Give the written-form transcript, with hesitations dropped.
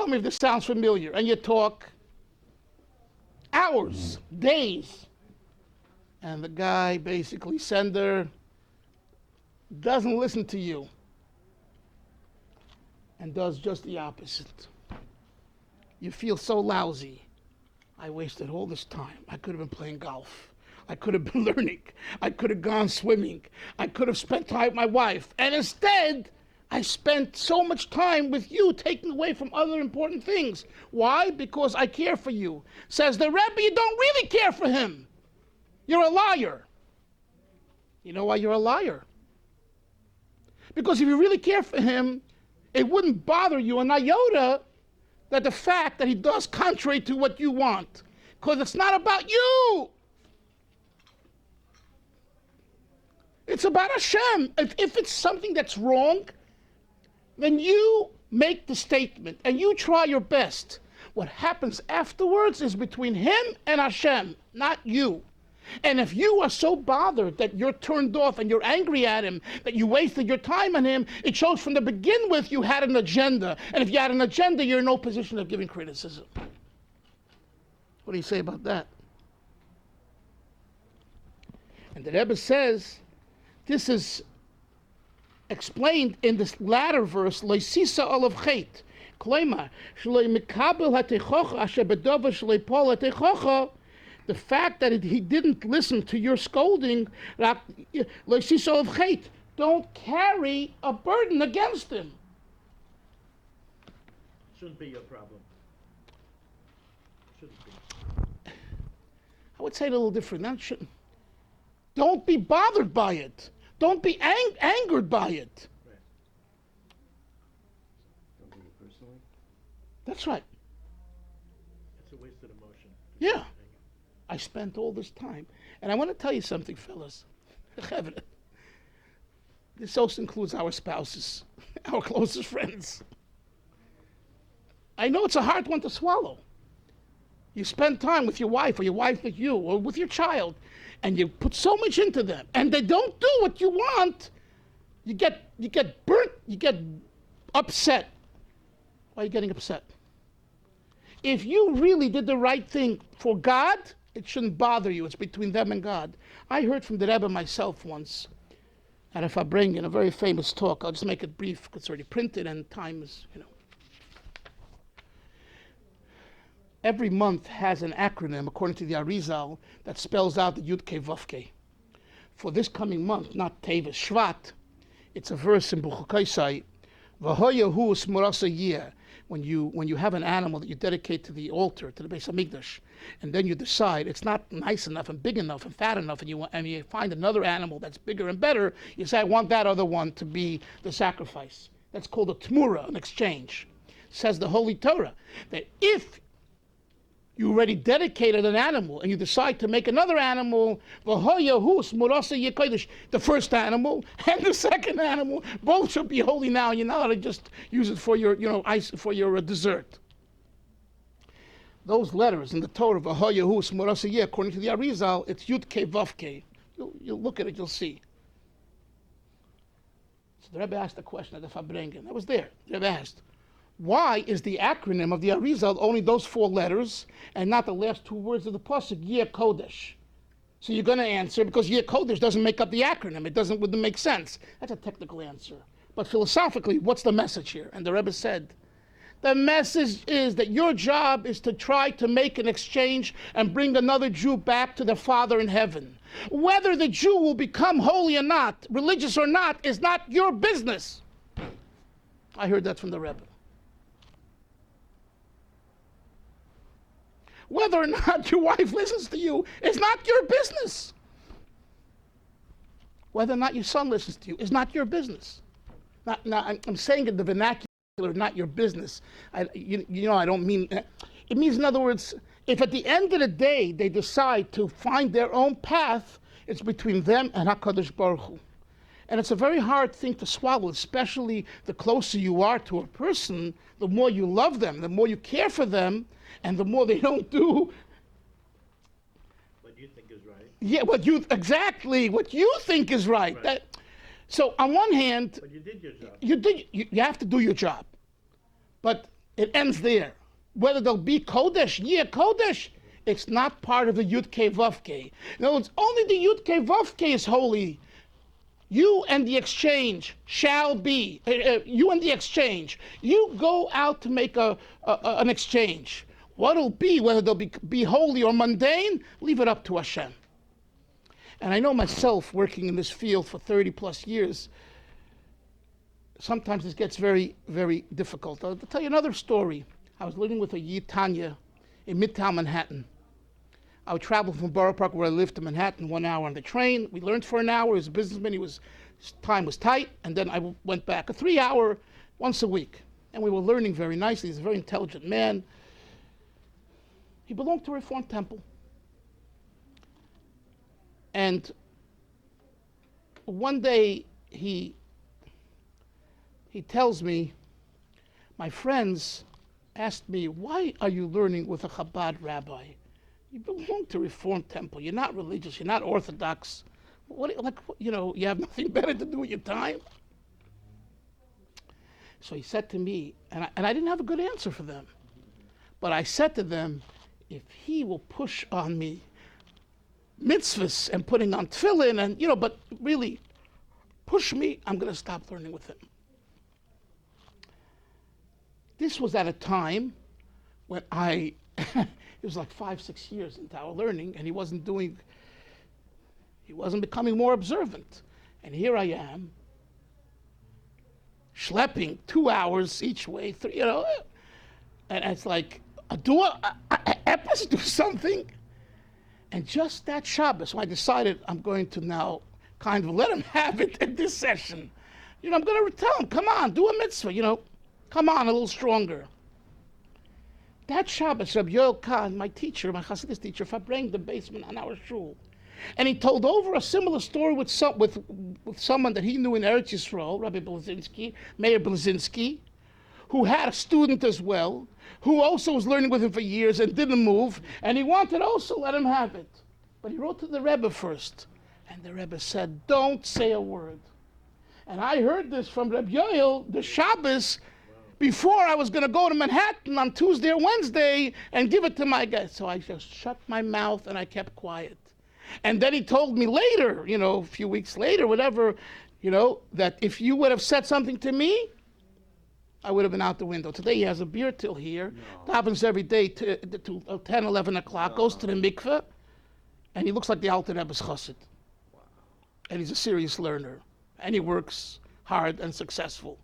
tell me if this sounds familiar. And you talk hours, days. And the guy, basically, sender, doesn't listen to you and does just the opposite. You feel so lousy. I wasted all this time. I could have been playing golf. I could have been learning. I could have gone swimming. I could have spent time with my wife. And instead, I spent so much time with you, taking away from other important things. Why? Because I care for you. Says the Rebbe, you don't really care for him. You're a liar. You know why you're a liar? Because if you really care for him, it wouldn't bother you an iota that the fact that he does contrary to what you want. Because it's not about you. It's about Hashem. If it's something that's wrong, then you make the statement and you try your best. What happens afterwards is between him and Hashem, not you. And if you are so bothered that you're turned off and you're angry at him, that you wasted your time on him, it shows from the begin with you had an agenda. And if you had an agenda, you're in no position of giving criticism. What do you say about that? And the Rebbe says, this is explained in this latter verse, Leisisa olav chet. Kloima, shloi mikabel hatechocha asher bedova shloi pol hatechocha. The fact that he didn't listen to your scolding, don't carry a burden against him. Shouldn't be your problem. Shouldn't be. I would say it a little different. Don't be bothered by it. Don't be angered by it. Right. Don't take it personally. That's right. It's a wasted emotion. Yeah. I spent all this time. And I want to tell you something, fellas. This also includes our spouses, our closest friends. I know it's a hard one to swallow. You spend time with your wife, or your wife with you, or with your child, and you put so much into them, and they don't do what you want, you get burnt, you get upset. Why are you getting upset? If you really did the right thing for God, it shouldn't bother you. It's between them and God. I heard from the Rebbe myself once, and if I bring in a very famous talk, I'll just make it brief because it's already printed and time is, Every month has an acronym, according to the Arizal, that spells out the Yud-Kei Vav-Kei. For this coming month, not Teves, Shvat, it's a verse in Buchakaisai, V'hoyahu smurasa yeh. When you have an animal that you dedicate to the altar, to the Beis Hamikdash, and then you decide it's not nice enough and big enough and fat enough, and you find another animal that's bigger and better, you say, I want that other one to be the sacrifice. That's called a tmura, an exchange. Says the Holy Torah, that if you already dedicated an animal and you decide to make another animal, the first animal and the second animal, both should be holy now. You're not allowed to just use it for your, for your dessert. Those letters in the Torah, according to the Arizal, it's Yud-Kei Vav-Kei. You'll look at it, you'll see. So the Rebbe asked the question at the Fabrengen. That was there. The Rebbe asked, why is the acronym of the Arizal only those 4 letters and not the last 2 words of the pasuk, Yeh Kodesh? So you're going to answer, because Yeh Kodesh doesn't make up the acronym. It wouldn't make sense. That's a technical answer. But philosophically, what's the message here? And the Rebbe said, the message is that your job is to try to make an exchange and bring another Jew back to the Father in heaven. Whether the Jew will become holy or not, religious or not, is not your business. I heard that from the Rebbe. Whether or not your wife listens to you is not your business. Whether or not your son listens to you is not your business. I'm saying in the vernacular, not your business. I don't mean... It means, in other words, if at the end of the day they decide to find their own path, it's between them and HaKadosh Baruch Hu. And it's a very hard thing to swallow, especially the closer you are to a person, the more you love them, the more you care for them, and the more they don't do what you think is right. Yeah, what you think is right. Right. So on one hand, But you did your job. you have to do your job. But It ends there. Whether they'll be Kodesh, Kodesh, it's not part of the Yud Kei Vav Kei. In other words, only the Yud Kei Vav Kei is holy. You and the exchange shall be. You and the exchange. You go out to make an exchange. What'll be, whether they'll be holy or mundane, leave it up to Hashem. And I know myself, working in this field for 30 plus years, sometimes this gets very, very difficult. I'll tell you another story. I was living with a Yid Tanya in Midtown Manhattan. I would travel from Borough Park, where I lived, to Manhattan, 1 hour on the train. We learned for an hour. He was a businessman. His time was tight. And then I went back, a 3 hour, once a week. And we were learning very nicely. He's a very intelligent man. He belonged to a Reformed temple. And one day he tells me, my friends asked me, why are you learning with a Chabad rabbi? You belong to a Reformed temple. You're not religious. You're not Orthodox. You have nothing better to do with your time? So he said to me, and I didn't have a good answer for them, but I said to them, if he will push on me mitzvahs and putting on tefillin and, but really push me, I'm going to stop learning with him. This was at a time when it was like 5-6 years into our learning, and he wasn't becoming more observant. And here I am, schlepping 2 hours each way, and it's like, do something. And just that Shabbos, so I decided I'm going to now kind of let him have it at this session. I'm going to tell him, come on, do a mitzvah, come on, a little stronger. That Shabbos, Rabbi Yoel Kahn, my teacher, my Hasidus teacher, bring the basement on our shul. And he told over a similar story with someone that he knew in Eretz Yisrael, Rabbi Blazinski, Meir Blazinski, who had a student as well, who also was learning with him for years and didn't move, and he wanted also let him have it. But he wrote to the Rebbe first, and the Rebbe said, don't say a word. And I heard this from Rabbi Yoel, the Shabbos, before I was going to go to Manhattan on Tuesday or Wednesday and give it to my guy. So I just shut my mouth and I kept quiet. And then he told me later, a few weeks later, whatever, that if you would have said something to me, I would have been out the window. Today he has a beer till here. No. Happens every day to 10, 11 o'clock, goes to the mikveh, and he looks like the Alter Rebbe's chassid. Wow. And he's a serious learner. And he works hard and successful.